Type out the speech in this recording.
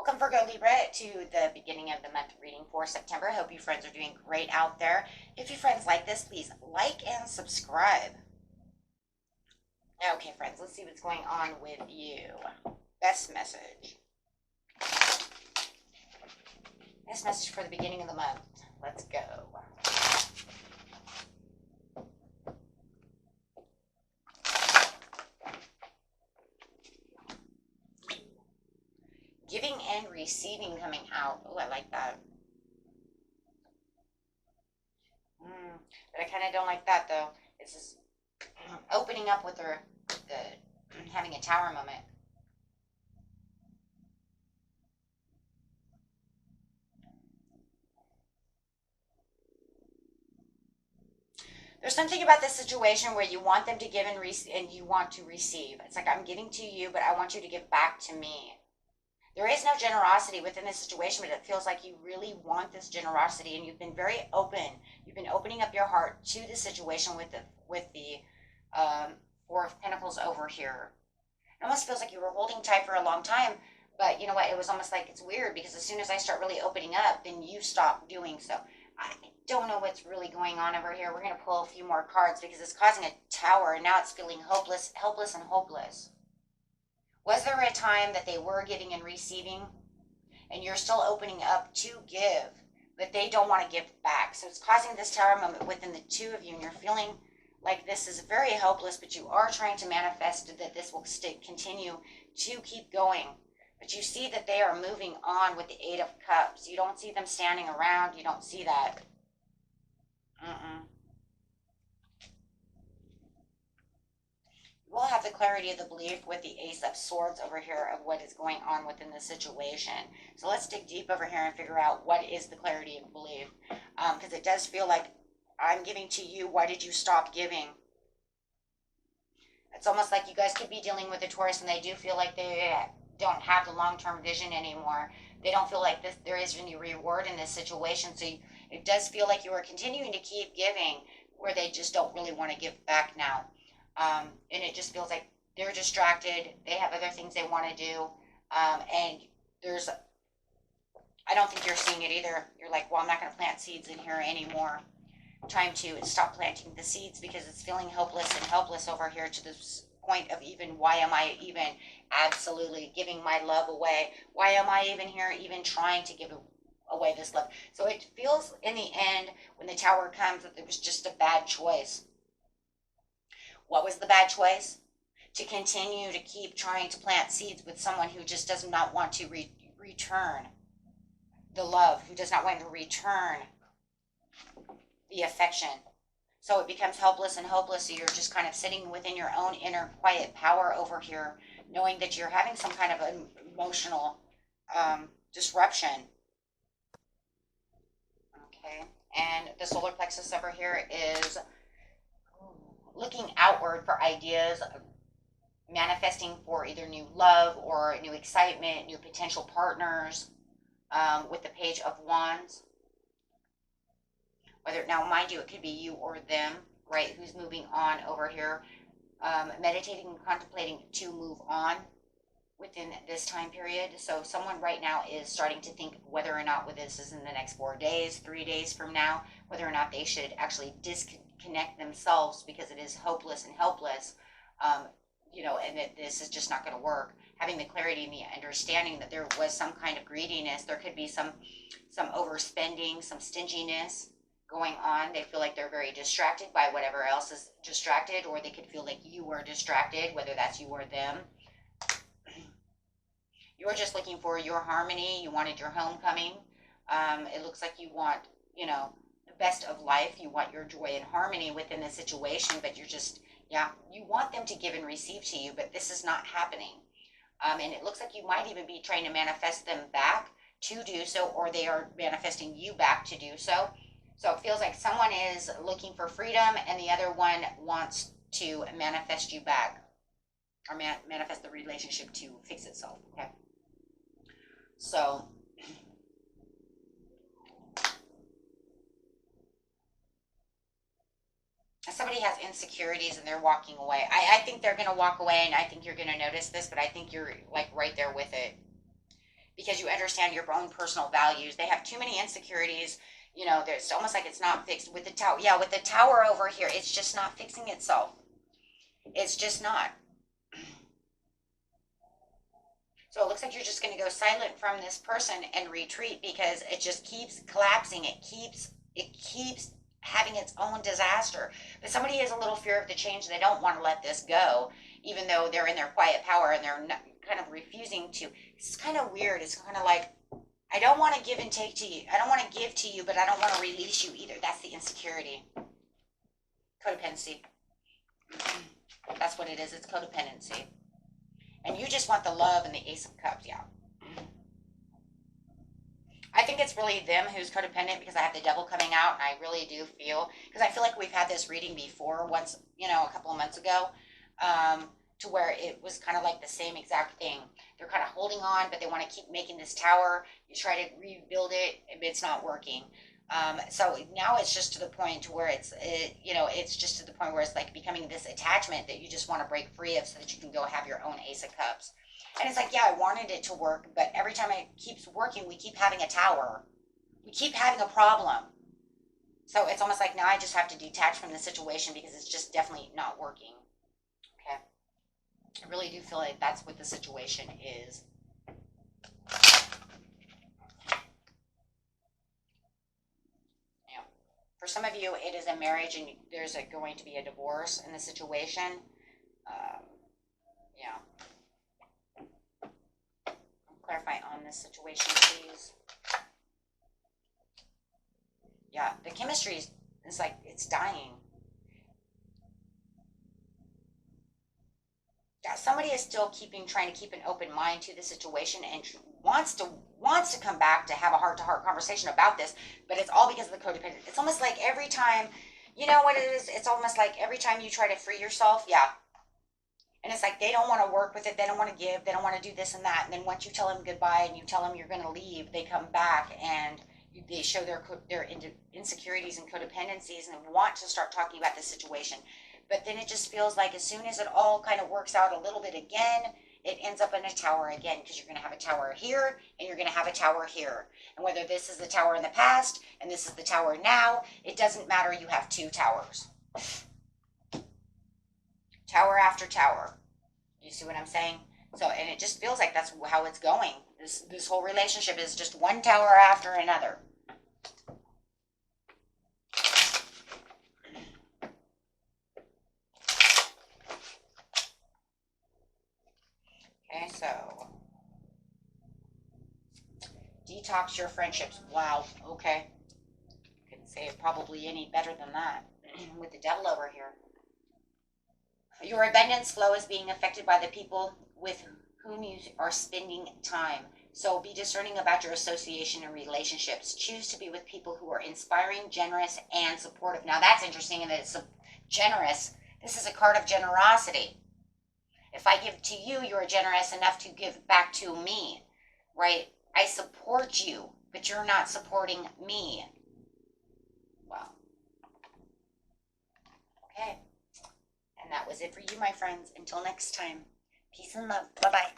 Welcome, Virgo Libra, to the beginning of the month reading for September. I hope you friends are doing great out there. If you friends like this, please like and subscribe. Okay, friends, let's see what's going on with you. Best message. Best message for the beginning of the month. Let's go. Giving and receiving coming out. Oh, I like that. But I kind of don't like that, though. It's just opening up with the having a tower moment. There's something about this situation where you want them to give and you want to receive. It's like, I'm giving to you, but I want you to give back to me. There is no generosity within this situation, but it feels like you really want this generosity, and you've been very open. You've been opening up your heart to the situation with the Four of Pentacles over here. It almost feels like you were holding tight for a long time, but you know what? It was almost like, it's weird because as soon as I start really opening up, then you stop doing so. I don't know what's really going on over here. We're going to pull a few more cards because it's causing a tower, and now it's feeling hopeless, helpless, and hopeless. Was there a time that they were giving and receiving, and you're still opening up to give, but they don't want to give back? So it's causing this tower moment within the two of you, and you're feeling like this is very hopeless, but you are trying to manifest that this will continue to keep going. But you see that they are moving on with the Eight of Cups. You don't see them standing around. You don't see that. We'll have the clarity of the belief with the Ace of Swords over here of what is going on within the situation. So let's dig deep over here and figure out what is the clarity of belief. Because it does feel like, I'm giving to you, why did you stop giving? It's almost like you guys could be dealing with a Taurus, and they do feel like they don't have the long-term vision anymore. They don't feel like there is any reward in this situation. So it does feel like you are continuing to keep giving where they just don't really want to give back now. And it just feels like they're distracted. They have other things they want to do. And I don't think you're seeing it either. You're like, well, I'm not going to plant seeds in here anymore. Time to stop planting the seeds because it's feeling hopeless and helpless over here to this point of even, why am I even absolutely giving my love away? Why am I even here, even trying to give away this love? So it feels in the end, when the tower comes, that it was just a bad choice. What was the bad choice? To continue to keep trying to plant seeds with someone who just does not want to return the love, who does not want to return the affection. So it becomes helpless and hopeless. So you're just kind of sitting within your own inner quiet power over here, knowing that you're having some kind of emotional disruption. Okay. And the solar plexus over here is looking outward for ideas, manifesting for either new love or new excitement, new potential partners, with the Page of Wands. Now, mind you, it could be you or them, right, who's moving on over here, meditating and contemplating to move on within this time period. So someone right now is starting to think whether or not, with this is in the next 4 days, 3 days from now, whether or not they should actually disconnect themselves because it is hopeless and helpless, and that this is just not going to work. Having the clarity and the understanding that there was some kind of greediness, there could be some overspending, some stinginess going on. They feel like they're very distracted by whatever else is distracted, or they could feel like you are distracted, whether that's you or them. You're just looking for your harmony. You wanted your homecoming. It looks like you want, the best of life. You want your joy and harmony within the situation, but you're just, you want them to give and receive to you, but this is not happening. And it looks like you might even be trying to manifest them back to do so, or they are manifesting you back to do so. So it feels like someone is looking for freedom and the other one wants to manifest you back, or manifest the relationship to fix itself, okay? So somebody has insecurities and they're walking away. I think they're going to walk away, and I think you're going to notice this, but I think you're like right there with it. because you understand your own personal values. They have too many insecurities. You know, there's almost like it's not fixed with the tower. Yeah, with the tower over here, it's just not fixing itself. It's just not. So it looks like you're just going to go silent from this person and retreat because it just keeps collapsing. It keeps having its own disaster. But somebody has a little fear of the change. They don't want to let this go, even though they're in their quiet power and they're not, kind of refusing to. It's kind of weird. It's kind of like, I don't want to give and take to you. I don't want to give to you, but I don't want to release you either. That's the insecurity. Codependency. That's what it is. It's codependency. And you just want the love and the Ace of Cups. Yeah. I think it's really them who's codependent because I have the devil coming out. And I really do feel, because I feel like we've had this reading before once, you know, a couple of months ago, to where it was kind of like the same exact thing. They're kind of holding on, but they want to keep making this tower. You try to rebuild it, it's not working. So now it's just to the point to where it's just to the point where it's like becoming this attachment that you just want to break free of so that you can go have your own Ace of Cups. And it's like, yeah, I wanted it to work, but every time it keeps working, we keep having a tower. We keep having a problem. So it's almost like now I just have to detach from the situation because it's just definitely not working. Okay. I really do feel like that's what the situation is. For some of you, it is a marriage and there's going to be a divorce in the situation. Yeah. Clarify on this situation, please. Yeah, the chemistry is like, it's dying. Yeah, somebody is still trying to keep an open mind to the situation and wants to come back to have a heart-to-heart conversation about this, but it's all because of the codependent. It's almost like every time, you know what it is? It's almost like every time you try to free yourself, yeah. And it's like they don't want to work with it. They don't want to give. They don't want to do this and that. And then once you tell them goodbye and you tell them you're going to leave, they come back and they show their insecurities and codependencies and want to start talking about the situation. But then it just feels like as soon as it all kind of works out a little bit again, it ends up in a tower again, because you're going to have a tower here and you're going to have a tower here. And whether this is the tower in the past and this is the tower now, it doesn't matter. You have two towers. Tower after tower. You see what I'm saying? So, and it just feels like that's how it's going. This whole relationship is just one tower after another. Okay, so detox your friendships. Wow, okay. Couldn't say it probably any better than that with the devil over here. Your abundance flow is being affected by the people with whom you are spending time. So be discerning about your association and relationships. Choose to be with people who are inspiring, generous, and supportive. Now that's interesting in that it's generous. This is a card of generosity. If I give to you, you're generous enough to give back to me, right? I support you, but you're not supporting me. Wow. Okay. And that was it for you, my friends. Until next time, peace and love. Bye-bye.